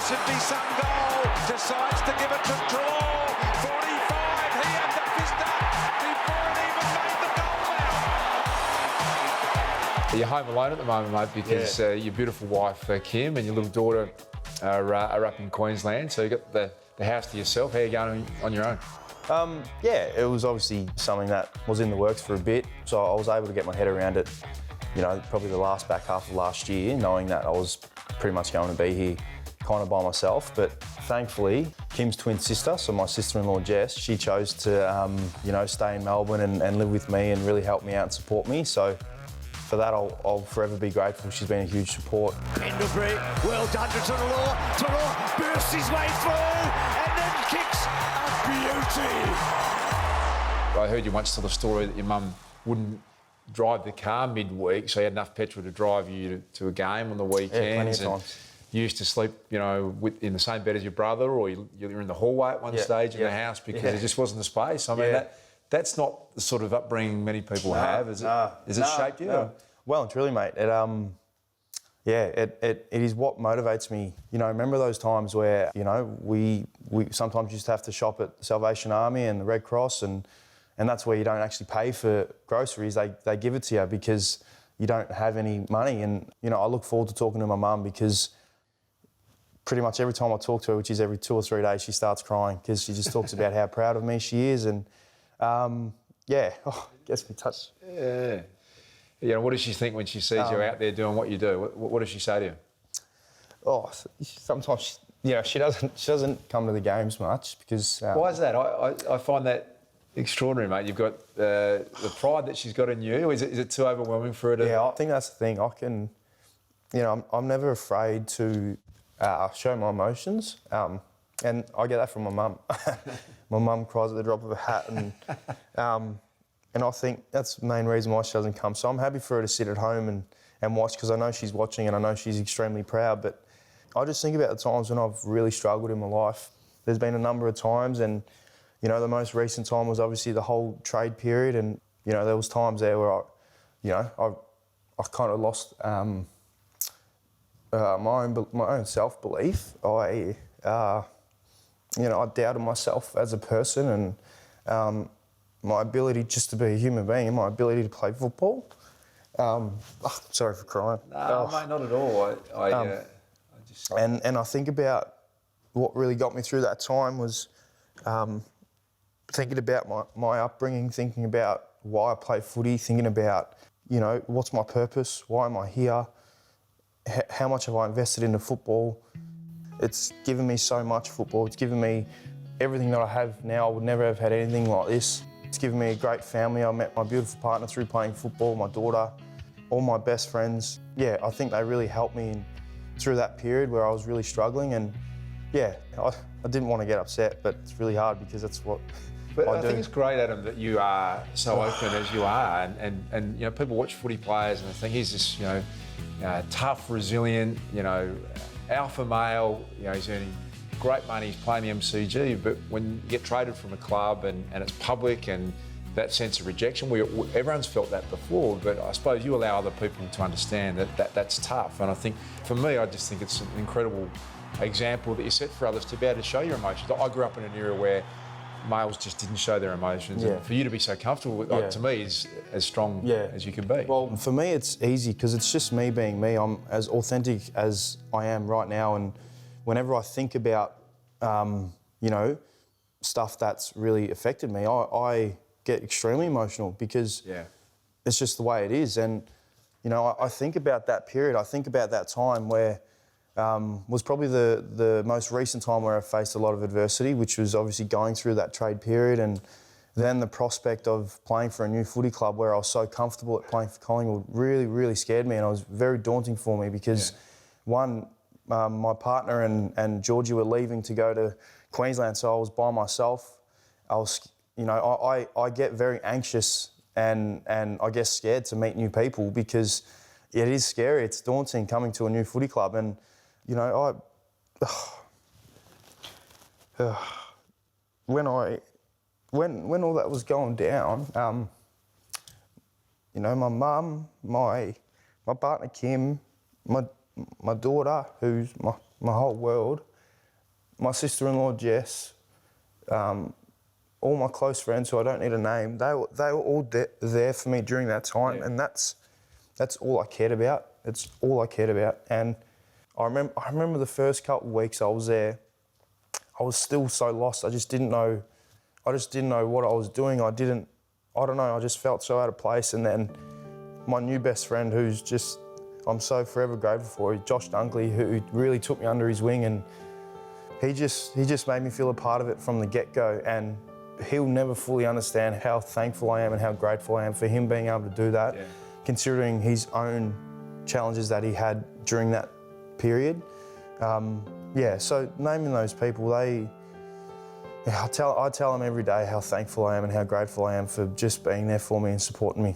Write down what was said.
should be some goal. Decides to give it to Draw. 45. He had the fist up before it even made the goal out. You're home alone at the moment, mate, because your beautiful wife, Kim, and your little daughter are up in Queensland. So you've got the house to yourself. How are you going on your own? Yeah, it was obviously something that was in the works for a bit. So I was able to get my head around it, you know, probably the back half of last year, knowing that I was pretty much going to be here kind of by myself. But thankfully, Kim's twin sister, so my sister-in-law Jess, she chose to, you know, stay in Melbourne and live with me and really help me out and support me. So for that, I'll forever be grateful. She's been a huge support. Pendlebury, well done to Tarlaw. Tarlaw bursts his way through and then kicks a beauty. I heard you once tell the story that your mum wouldn't drive the car midweek, so you had enough petrol to drive you to a game on the weekends. Yeah, plenty of times. You used to sleep, you know, in the same bed as your brother, or you're in the hallway at one stage in the house because there just wasn't the space. I mean, that's not the sort of upbringing many people have, is it? Has it shaped you? No. Well and truly, mate. It is what motivates me. You know, remember those times where, you know, we sometimes used to have to shop at the Salvation Army and the Red Cross, and that's where you don't actually pay for groceries. They give it to you because you don't have any money. And, you know, I look forward to talking to my mum because pretty much every time I talk to her, which is every 2 or 3 days, she starts crying because she just talks about how proud of me she is. And, gets me touched. Yeah. You know, what does she think when she sees you out there doing what you do? What does she say to you? Oh, sometimes, she doesn't come to the games much because... Why is that? I find that extraordinary, mate. You've got the pride that she's got in you. Is it too overwhelming for her to... Yeah, I think that's the thing. I can... You know, I'm never afraid to show my emotions. And I get that from my mum. My mum cries at the drop of a hat, and I think that's the main reason why she doesn't come. So I'm happy for her to sit at home and watch, because I know she's watching and I know she's extremely proud. But I just think about the times when I've really struggled in my life. There's been a number of times, and, you know, the most recent time was obviously the whole trade period, and, you know, there was times there where I kind of lost my own self-belief. I doubted myself as a person, and my ability just to be a human being and my ability to play football. Sorry for crying. No, mate, not at all. And I think about what really got me through that time was thinking about my upbringing, thinking about why I play footy, thinking about, you know, what's my purpose, why am I here, how much have I invested into football. It's given me so much, football. It's given me everything that I have now. I would never have had anything like this. It's given me a great family. I met my beautiful partner through playing football, my daughter, all my best friends. Yeah, I think they really helped me through that period where I was really struggling. And yeah, I didn't want to get upset, but it's really hard because that's what But I do. think it's great, Adam, that you are so open as you are, and you know, people watch footy players and they think he's this, you know, tough, resilient, you know, alpha male. You know, he's earning great money, he's playing the MCG, but when you get traded from a club and it's public and that sense of rejection, everyone's felt that before, but I suppose you allow other people to understand that's tough. And I think, for me, I just think it's an incredible example that you set for others to be able to show your emotions. I grew up in an era where males just didn't show their emotions, and for you to be so comfortable with, to me, is as strong as you can be. Well, for me, it's easy because it's just me being me. I'm as authentic as I am right now, and whenever I think about, you know, stuff that's really affected me, I get extremely emotional because it's just the way it is. And, you know, I think about that period. I think about that time where was probably the most recent time where I faced a lot of adversity, which was obviously going through that trade period, and then the prospect of playing for a new footy club where I was so comfortable at playing for Collingwood really, really scared me, and it was very daunting for me because, one, my partner and Georgie were leaving to go to Queensland, so I was by myself. I get very anxious and I guess scared to meet new people because it is scary. It's daunting coming to a new footy club, and you know, when all that was going down, you know, my mum, my partner Kim, my daughter, who's my whole world, my sister-in-law Jess, all my close friends who I don't need to name, they were all there for me during that time, and that's all I cared about. It's all I cared about. And I remember the first couple of weeks I was there, I was still so lost. I just didn't know what I was doing. I don't know, I just felt so out of place. And then my new best friend, who's just, I'm so forever grateful for, Josh Dunkley, who really took me under his wing, and he just made me feel a part of it from the get-go. And he'll never fully understand how thankful I am and how grateful I am for him being able to do that, considering his own challenges that he had during that period. So naming those people, I tell them every day how thankful I am and how grateful I am for just being there for me and supporting me.